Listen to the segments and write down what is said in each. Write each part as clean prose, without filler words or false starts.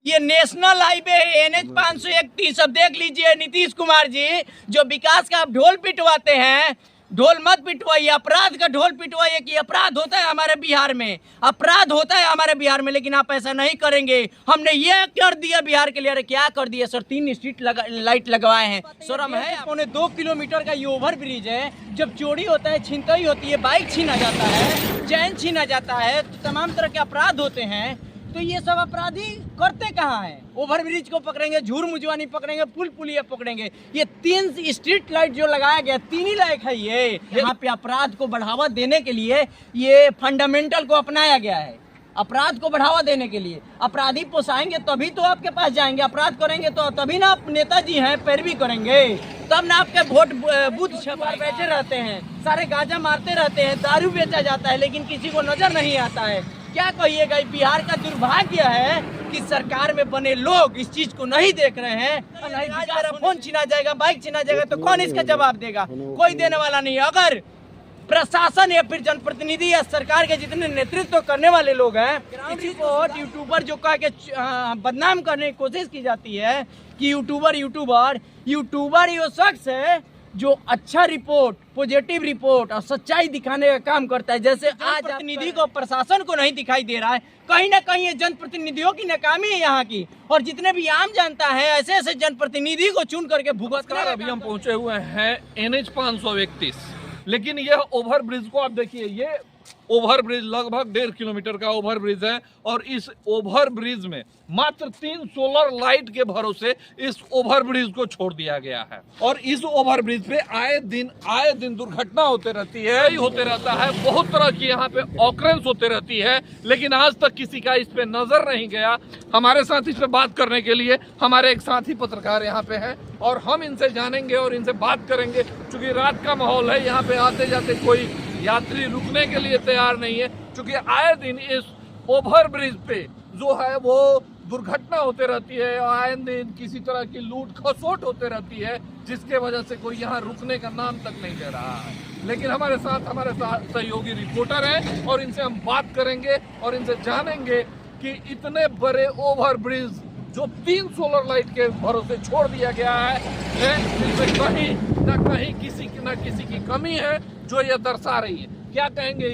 ये national highway है NH 531। अब देख लीजिए नीतीश कुमार जी जो विकास का आप ढोल पिटवाते हैं, ढोल मत पिटवाइए, अपराध का ढोल पिटवाइए कि अपराध होता है हमारे बिहार में, अपराध होता है हमारे बिहार में, लेकिन आप ऐसा नहीं करेंगे। हमने ये कर दिया बिहार के लिए। अरे क्या कर दिया सर, 3 स्ट्रीट लाइट लगवाए हैं, शर्म है? 2.25 किलोमीटर का ये ओवर ब्रिज है। जब चोरी होता है, छिनतई होती है, बाइक छीना जाता है, चैन छीना जाता है, तो तमाम तरह के अपराध होते हैं। तो ये सब अपराधी करते कहाँ हैं? ओवर ब्रिज को पकड़ेंगे, झूर मुजवानी पकड़ेंगे, पुल पुलिया पकड़ेंगे। ये 3 स्ट्रीट लाइट जो लगाया गया, 3 ही लायक है। ये यहाँ पे अपराध को बढ़ावा देने के लिए ये फंडामेंटल को अपनाया गया है। अपराध को बढ़ावा देने के लिए अपराधी पोसाएंगे तभी तो आपके पास जाएंगे, अपराध करेंगे तो तभी ना आप नेताजी हैं पैरवी करेंगे, तब ना आपके वोट बूथ छपार बैठे रहते हैं, सारे गांजा मारते रहते हैं, दारू बेचा जाता है, लेकिन किसी को नजर नहीं आता है। क्या कहिएगा, बिहार का दुर्भाग्य है कि सरकार में बने लोग इस चीज को नहीं देख रहे हैं। फोन छीना जाएगा, बाइक छीना जाएगा तो कौन इसका जवाब देगा? कोई देने वाला नहीं है। अगर प्रशासन या फिर जनप्रतिनिधि या सरकार के जितने नेतृत्व करने वाले लोग हैं, किसी को यूट्यूबर जो कह के बदनाम करने की कोशिश की जाती है कि यूट्यूबर ये शख्स है जो अच्छा रिपोर्ट, पॉजिटिव रिपोर्ट और सच्चाई दिखाने का काम करता है। जैसे आज प्रतिनिधि को, प्रशासन को नहीं दिखाई दे रहा है, कहीं ना कहीं ये जनप्रतिनिधियों की नाकामी है यहाँ की। और जितने भी आम जनता है, ऐसे ऐसे जनप्रतिनिधि को चुन करके भुगत कर अभी हम पहुंचे हुए हैं NH 531। लेकिन यह ओवर ब्रिज को आप देखिए, ये ओवर ब्रिज लगभग 1.5 किलोमीटर का ओवर ब्रिज है और इस ओवर ब्रिज में मात्र 3 सोलर लाइट के भरोसे इस ओवर ब्रिज को छोड़ दिया गया है। और इस ओवर ब्रिज पे आए दिन दुर्घटना होते रहती है, बहुत तरह की यहाँ पे ऑकरेंस होते रहती है, लेकिन आज तक किसी का इस पे नजर नहीं गया। हमारे साथ इस पे बात करने के लिए हमारे एक साथी पत्रकार यहाँ पे है और हम इनसे जानेंगे और इनसे बात करेंगे। चूंकि रात का माहौल है, यहाँ पे आते जाते कोई यात्री रुकने के लिए तैयार नहीं है, क्योंकि आए दिन इस ओवर ब्रिज पे जो है वो दुर्घटना होते रहती है, आए दिन किसी तरह की लूट खसोट होते रहती है, जिसके वजह से कोई यहाँ रुकने का नाम तक नहीं ले रहा है। लेकिन हमारे साथ सहयोगी रिपोर्टर हैं और इनसे हम बात करेंगे और इनसे जानेंगे कि इतने बड़े ओवर ब्रिज जो 3 सोलर लाइट के भरोसे छोड़ दिया गया है, इसमें कहीं ना कहीं किसी की कमी है जो ये दर्शा रही है। क्या कहेंगे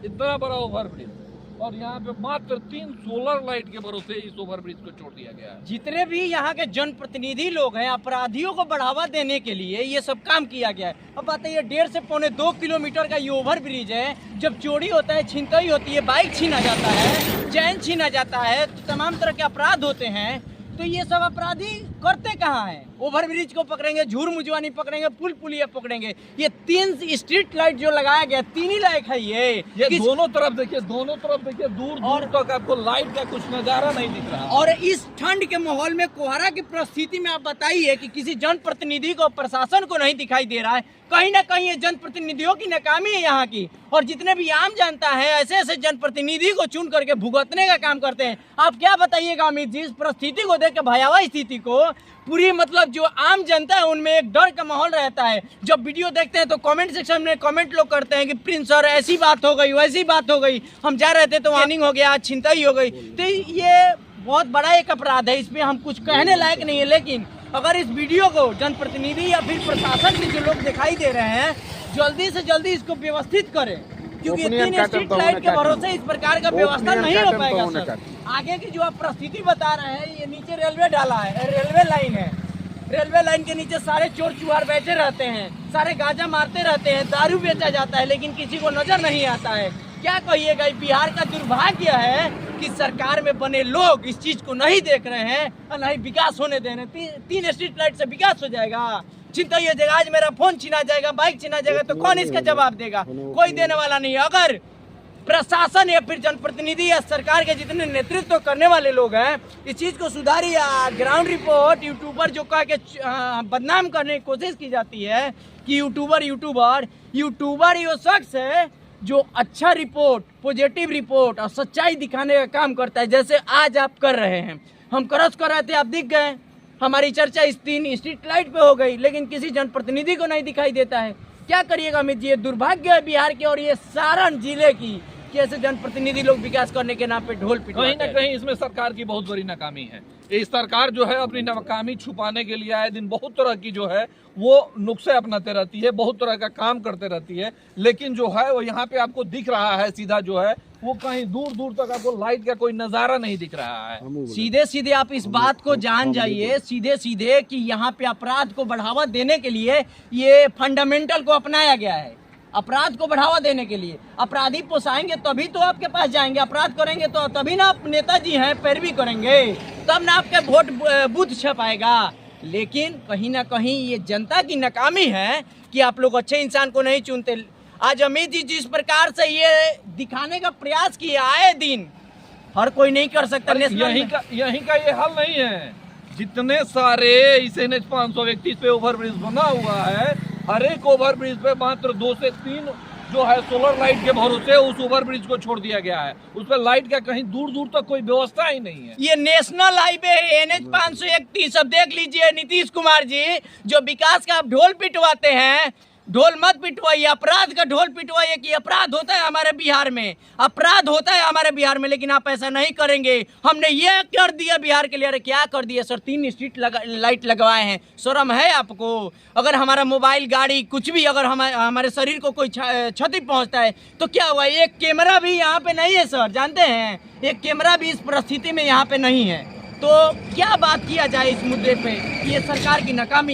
इतना बड़ा ओवर ब्रिज और यहाँ पे मात्र 3 सोलर लाइट के भरोसे इस ओवर ब्रिज को छोड़ दिया गया है। जितने भी यहाँ के जनप्रतिनिधि लोग हैं, अपराधियों को बढ़ावा देने के लिए ये सब काम किया गया है। अब बताइए, 1.5 से 2.25 किलोमीटर का ये ओवर ब्रिज है। जब चोरी होता है, छिनतई होती है, बाइक छीना जाता है, चैन छीना जाता है, तो तमाम तरह के अपराध होते हैं। तो ये सब अपराधी करते कहाँ हैं? ओवर ब्रिज को पकड़ेंगे, झूर मुजवानी पकड़ेंगे, पुल पुलिया पकड़ेंगे। ये 3 स्ट्रीट लाइट जो लगाया गया, 3 ही लायक है। ये दोनों तरफ देखिए, दूर तक आपको लाइट का कुछ नजारा नहीं दिख रहा। और इस ठंड के माहौल में, कोहरा की परिस्थिति में आप बताइए कि किसी जनप्रतिनिधि को, प्रशासन को नहीं दिखाई दे रहा है। कहीं ना कहीं ये जनप्रतिनिधियों की नाकामी है यहाँ की। और जितने भी आम जनता है, ऐसे ऐसे जनप्रतिनिधि को चुन करके भुगतने का काम करते हैं। आप क्या बताइएगा अमित जी, इस परिस्थिति को देख के, भयावह स्थिति को, पूरी मतलब जो आम जनता है उनमें एक डर का माहौल रहता है। जब वीडियो देखते हैं तो कमेंट सेक्शन में कमेंट लोग करते हैं कि प्रिंस सर ऐसी बात हो गई, वैसी बात हो गई, हम जा रहे थे तो वार्निंग हो गया, छिनतई हो गई। तो ये बहुत बड़ा एक अपराध है, इस पर हम कुछ कहने लायक नहीं है। लेकिन अगर इस वीडियो को जनप्रतिनिधि या फिर प्रशासन के जो लोग दिखाई दे रहे हैं, जल्दी से जल्दी इसको व्यवस्थित करें, क्योंकि 3 स्ट्रीट लाइट के भरोसे इस प्रकार का व्यवस्था नहीं हो पाएगा सर। आगे की जो आप परिस्थिति बता रहे हैं, ये नीचे रेलवे डाला है, रेलवे लाइन है, रेलवे लाइन के नीचे सारे चोर चुहार बैठे रहते हैं, सारे गांजा मारते रहते हैं, दारू बेचा जाता है, लेकिन किसी को नजर नहीं आता है। क्या कहिएगा, बिहार का दुर्भाग्य है कि सरकार में बने लोग इस चीज को नहीं देख रहे हैं और नहीं विकास होने दे रहे। 3 स्ट्रीट लाइट से विकास हो जाएगा? चिंता ये देगा, आज मेरा फोन छीना जाएगा, बाइक छीना जाएगा तो कौन इसका जवाब देगा? कोई देने वाला नहीं है। अगर प्रशासन या फिर जनप्रतिनिधि या सरकार के जितने नेतृत्व करने वाले लोग हैं, इस चीज को सुधारिए। ग्राउंड रिपोर्ट, यूट्यूबर जो कह के बदनाम करने की कोशिश की जाती है कि यूट्यूबर ये शख्स है जो अच्छा रिपोर्ट, पॉजिटिव रिपोर्ट और सच्चाई दिखाने का काम करता है। जैसे आज आप कर रहे हैं, हम क्रॉस कर रहे थे, आप दिख गए, हमारी चर्चा इस 3 स्ट्रीट लाइट पे हो गई, लेकिन किसी जनप्रतिनिधि को नहीं दिखाई देता है। क्या करिएगा अमित जी, ये दुर्भाग्य है बिहार के और ये सारण जिले की कि ऐसे जनप्रतिनिधि लोग विकास करने के नाम पे ढोल कहीं पिटवाते ना हैं। कहीं इसमें सरकार की बहुत बड़ी नाकामी है। ये सरकार जो है अपनी नाकामी छुपाने के लिए आए दिन बहुत तरह की जो है वो नुस्खे अपनाते रहती है, बहुत तरह का काम करते रहती है, लेकिन जो है वो यहाँ पे आपको दिख रहा है सीधा जो है वो कहीं दूर दूर तक आपको लाइट का कोई नजारा नहीं दिख रहा है। सीधे सीधे आप इस बात को जान जाइए सीधे सीधे कि यहाँ पे अपराध को बढ़ावा देने के लिए ये फंडामेंटल को अपनाया गया है। अपराध को बढ़ावा देने के लिए अपराधी पोसाएंगे तभी तो आपके पास जाएंगे, अपराध करेंगे तो तभी ना आप नेताजी हैं पैरवी करेंगे, तब ना आपके वोट बूथ छपाएगा। लेकिन कहीं ना कहीं ये जनता की नाकामी है कि आप लोग अच्छे इंसान को नहीं चुनते। आज अमित जी जिस प्रकार से ये दिखाने का प्रयास किया आए दिन, हर कोई नहीं कर सकता। यहीं का ये हल नहीं है। जितने सारे इस NH 531 पे ओवरब्रिज बना हुआ है, हर एक ओवरब्रिज पे मात्र 2 से 3 जो है सोलर लाइट के भरोसे उस ओवरब्रिज को छोड़ दिया गया है। उस पर लाइट का कहीं दूर दूर तक कोई व्यवस्था ही नहीं है। ये नेशनल हाईवे है NH 531। अब देख लीजिए नीतीश कुमार जी जो विकास का ढोल पिटवाते हैं, ढोल मत पिटवाइए, अपराध का ढोल पिटवाइए कि अपराध होता है हमारे बिहार में, अपराध होता है हमारे बिहार में, लेकिन आप ऐसा नहीं करेंगे। हमने ये कर दिया बिहार के लिए। अरे क्या कर दिया सर? 3 स्ट्रीट लाइट लगवाए हैं, शर्म है आपको? अगर हमारा मोबाइल गाड़ी कुछ भी अगर हमारे शरीर को कोई क्षति पहुंचता है तो क्या हुआ? एक कैमरा भी यहाँ पे नहीं है सर, जानते हैं? एक कैमरा भी इस परिस्थिति में यहाँ पे नहीं है। तो क्या बात किया जाए इस मुद्दे पे? ये सरकार की नाकामी।